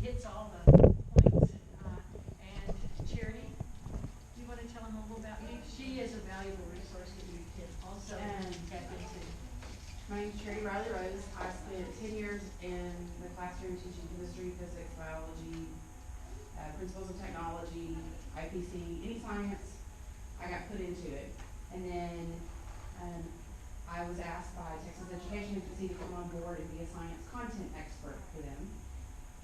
hits all the points. And Charity, do you want to tell them a little about you? She is a valuable resource that you can also tap into. My name's Charity Riley Rose. I spent 10 years in the classroom teaching chemistry, physics, biology, principles of technology, IPC, any science. I got put into it. And then I was asked by Texas Education Agency to come on board and be a science content expert for them.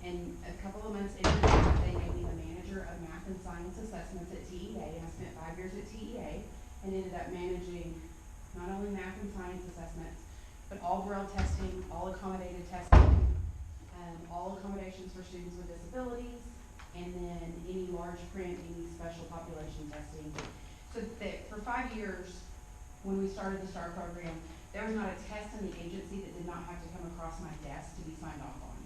And a couple of months into that, they made me the manager of math and science assessments at TEA. And I spent 5 years at TEA and ended up managing not only math and science assessments, but all Braille testing, all accommodated testing, all accommodations for students with disabilities, and then any large print, any special population testing. So that for 5 years, when we started the STAR program, there was not a test in the agency that did not have to come across my desk to be signed off on.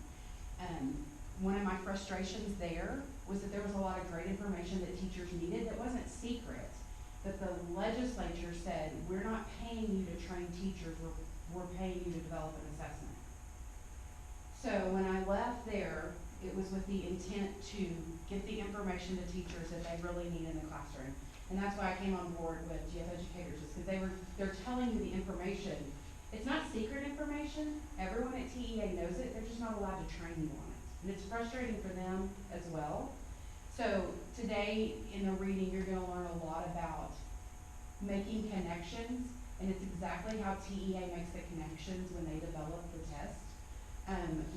One of my frustrations there was that there was a lot of great information that teachers needed that wasn't secret, but the legislature said, we're not paying you to train teachers, we're paying you to develop an assessment. So when I left there, it was with the intent to get the information to teachers that they really need in the classroom. And that's why I came on board with GF Educators, is because they're telling you the information. It's not secret information. Everyone at TEA knows it. They're just not allowed to train you on it. And it's frustrating for them as well. So today in the reading, you're going to learn a lot about making connections, and it's exactly how TEA makes the connections when they develop the test.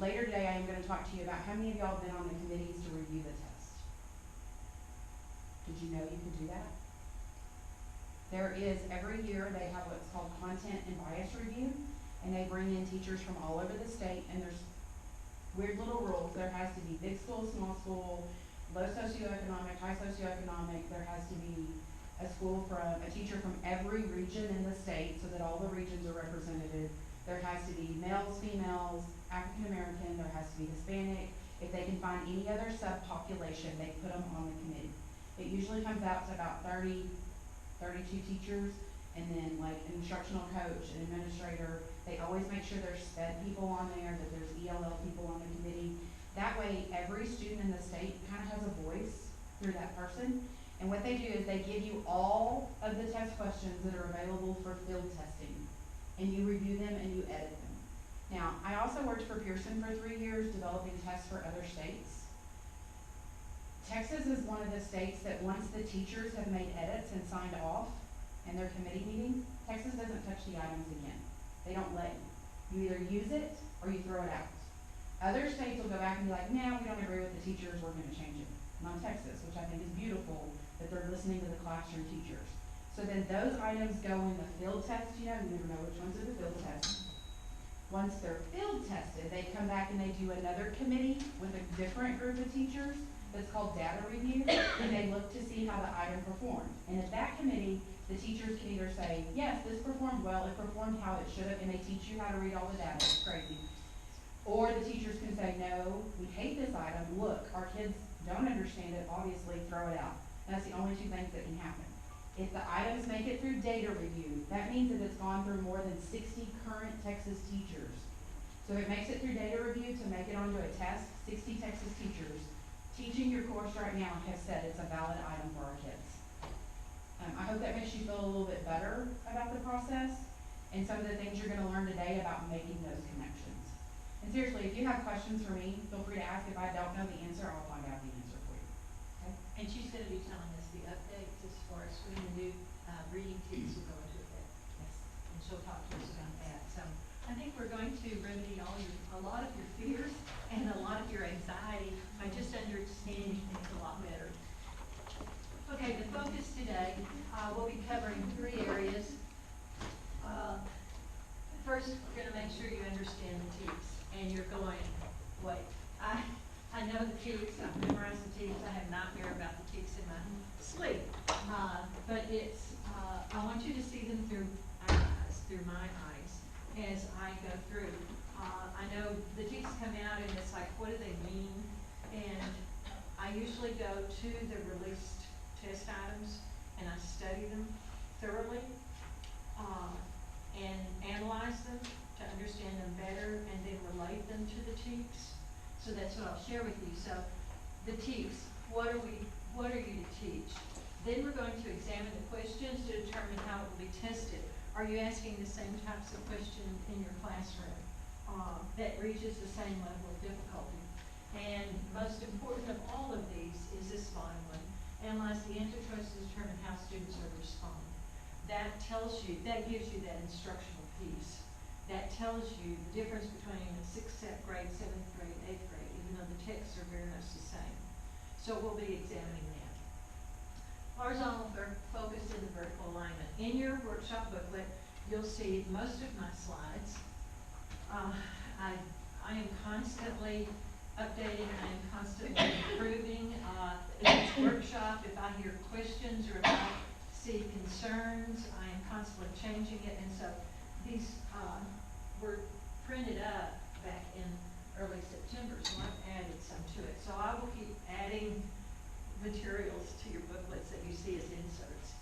Later today, I am going to talk to you about how many of y'all have been on the committees to review the test. Did you know you could do that? There is, every year, they have what's called content and bias review, and they bring in teachers from all over the state, and there's weird little rules. There has to be big school, small school, low socioeconomic, high socioeconomic. There has to be a teacher from every region in the state so that all the regions are represented. There has to be males, females, African American, there has to be Hispanic. If they can find any other subpopulation, they put them on the committee. It usually comes out to about 32 teachers, and then like an instructional coach, an administrator. They always make sure there's SPED people on there, that there's ELL people on the committee. That way, every student in the state kind of has a voice through that person. And what they do is they give you all of the test questions that are available for field testing, and you review them and you edit them. Now, I also worked for Pearson for 3 years developing tests for other states. Texas is one of the states that once the teachers have made edits and signed off in their committee meeting, Texas doesn't touch the items again. They don't let you. You either use it or you throw it out. Other states will go back and be like, no, we don't agree with the teachers, we're going to change it. Not Texas, which I think is beautiful that they're listening to the classroom teachers. So then those items go in the field test, you never know which ones are the field tests. Once they're field tested, they come back and they do another committee with a different group of teachers that's called data review, and they look to see how the item performed. And at that committee, the teachers can either say, yes, this performed well, it performed how it should have, and they teach you how to read all the data, it's crazy. Or the teachers can say, no, we hate this item, look, our kids don't understand it, obviously, throw it out. And that's the only two things that can happen. If the items make it through data review, that means that it's gone through more than 60 current Texas teachers. So if it makes it through data review to make it onto a test, 60 Texas teachers teaching your course right now have said it's a valid item for our kids. I hope that makes you feel a little bit better about the process and some of the things you're going to learn today about making those connections. And seriously, if you have questions for me, feel free to ask. If I don't know the answer, I'll find out the answer for you. Okay? And she's going to be telling us the updates as far as when the new reading kits will go into effect. Yes. And she'll talk to us about that. So I think we're going to remedy a lot of your fears and a lot of your anxiety by just understanding things a lot better. Okay, the focus today, we'll be covering 3 areas. First, we're going to make sure you understand the TEKS. And you're going, wait, I know the TEKS, I've memorized the TEKS, I have nightmare about the TEKS in my sleep. But it's, I want you to see them through eyes, through my eyes, as I go through. I know the TEKS come out and it's like, what do they mean? And I usually go to the released test items and I study them thoroughly and analyze them to understand them better and then relate them to the TEKS. So that's what I'll share with you. So the TEEPs, what are you to teach? Then we're going to examine the questions to determine how it will be tested. Are you asking the same types of questions in your classroom that reaches the same level of difficulty? And most important of all of these is this bottom one. Analyze the answer choice to determine how students are responding. That tells you, that gives you that instructional piece. That tells you the difference between a 6th grade, 7th grade, 8th grade, even though the texts are very much the same. So we'll be examining that. Horizontal focus in the vertical alignment. In your workshop booklet, you'll see most of my slides. I am constantly updating, I am constantly improving. In this workshop, if I hear questions or if I see concerns, I am constantly changing it. And so these were printed up back in early September, so I've added some to it. So I will keep adding materials to your booklets that you see as inserts.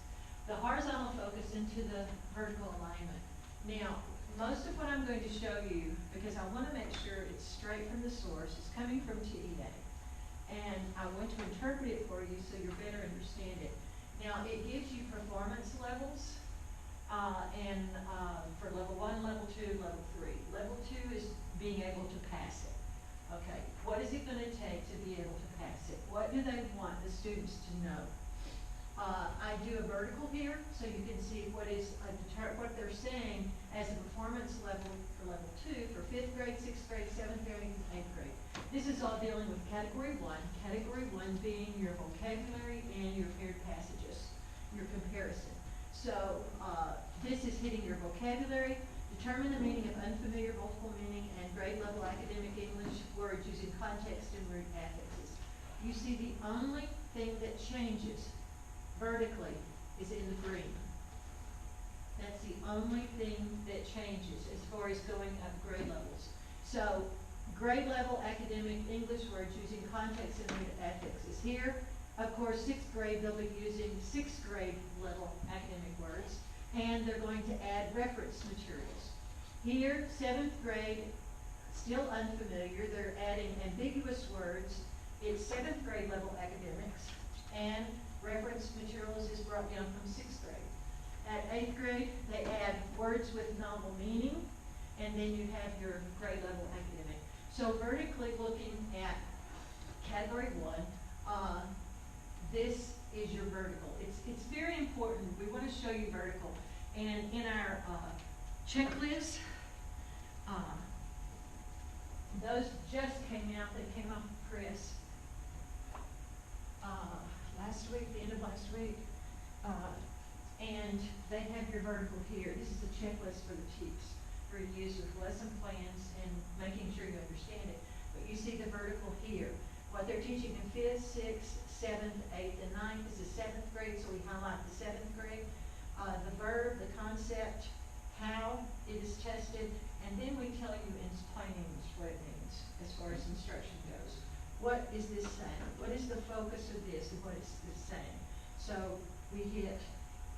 The horizontal focus into the vertical alignment. Now, most of what I'm going to show you, because I want to make sure it's straight from the source, it's coming from TEA. And I want to interpret it for you so you better understand it. Now, it gives you performance levels, for level 1, level 2, level 3. Level 2 is being able to pass it. Okay, what is it going to take to be able to pass it? What do they want the students to know? I do a vertical here, so you can see what they're saying as a performance level for level 2, for 5th grade, 6th grade, 7th grade, and 8th grade. This is all dealing with category 1. Category 1 being your vocabulary and your paired passages, your comparison. So this is hitting your vocabulary. Determine the meaning of unfamiliar, multiple meaning, and grade level academic English words using context and root affixes. You see the only thing that changes vertically is in the green. That's the only thing that changes as far as going up grade levels. So grade level academic English words using context and root affixes. Here, of course, 6th grade, they'll be using 6th grade level academic words, and they're going to add reference materials. Here, 7th grade, still unfamiliar, they're adding ambiguous words. It's 7th grade level academics, and reference materials is brought down from 6th grade. At 8th grade, they add words with novel meaning, and then you have your grade level academic. So vertically looking at category 1, this is your vertical. It's very important. We want to show you vertical. And in our checklist, those just came out. They came off the press last week, the end of last week. And they have your vertical here. This is a checklist for the TEEPs for use with lesson plans and making sure you understand it. But you see the vertical here. What they're teaching in 5th, 6th, 7th, 8th, and 9th is the 7th grade, so we highlight the 7th grade. The verb, the concept, how it is tested, and then we tell you in plain English what it means as far as instruction goes. What is this saying? What is the focus of this, and what is this saying? So we hit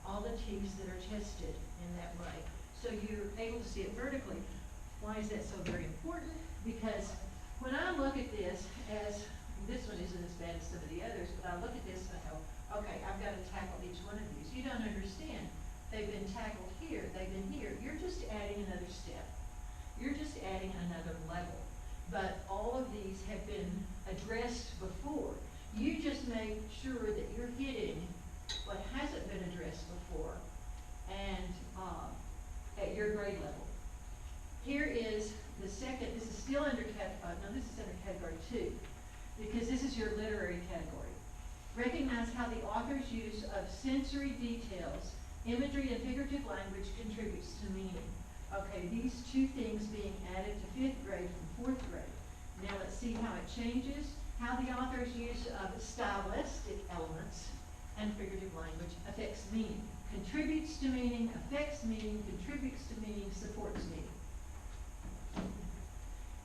all the T's that are tested in that way. So you're able to see it vertically. Why is that so very important? Because when I look at this as, this one isn't as bad as some of the others, but I look at this and I go, okay, I've got to tackle each one of these. You don't understand. They've been tackled here, they've been here. You're just adding another step. You're just adding another level. But all of these have been addressed before. You just make sure that you're hitting what hasn't been addressed before and at your grade level. Here is the second, this is still under this is under category 2, because this is your literary category. Recognize how the author's use of sensory details, imagery, and figurative language contributes to meaning. Okay, these two things being added to 5th grade from 4th grade. Now let's see how it changes, how the author's use of stylistic elements and figurative language affects meaning. Contributes to meaning, affects meaning, contributes to meaning, supports meaning.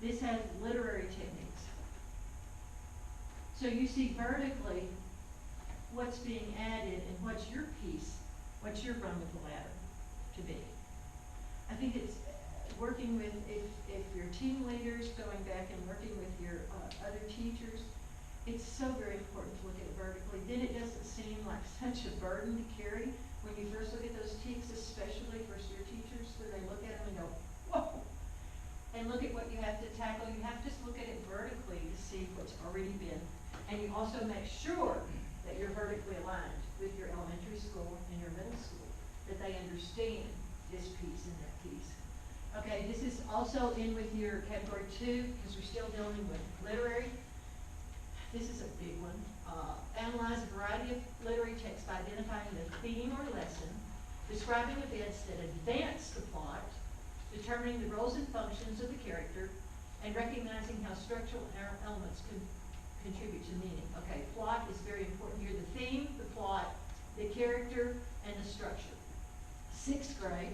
This has literary techniques. So you see vertically what's being added and what's your piece, what's your rung of the ladder to be. I think it's working with, if your team leaders, going back and working with your it's so very important to look at it vertically. Then it doesn't seem like such a burden to carry when you first look at those teaks, especially first year teachers, when they look at them and go, whoa. And look at what you have to tackle. You have to look at it vertically to see what's already been. And you also make sure that you're vertically aligned with your elementary school and your middle school, that they understand this piece and that piece. Okay, this is also in with your category 2, because we're still dealing with literary. This is a big one. Analyze a variety of literary texts by identifying the theme or lesson, describing events that advance the plot, determining the roles and functions of the character, and recognizing how structural elements contribute to meaning. Okay, plot is very important here. The theme, the plot, the character, and the structure. 6th grade,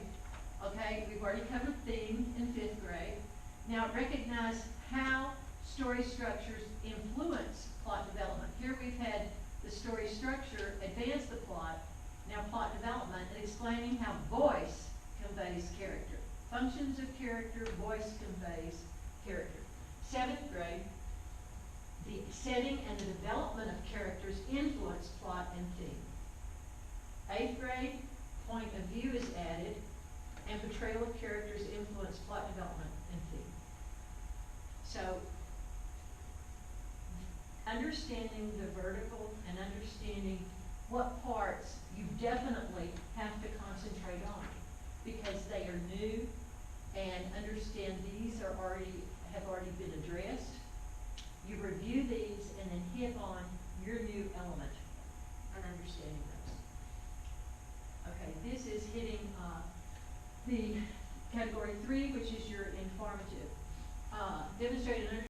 okay, we've already covered theme in 5th grade. Now recognize how story structures influence plot development. Here we've had the story structure advance the plot, now plot development, and explaining how voice conveys character. Functions of character, voice conveys character. 7th grade, the setting and the development of characters influence plot and theme. 8th grade, point of view is added, and portrayal of characters influence plot development and theme. So, understanding the vertical and understanding what parts you definitely have to concentrate on, because they are new, and understand these are have already been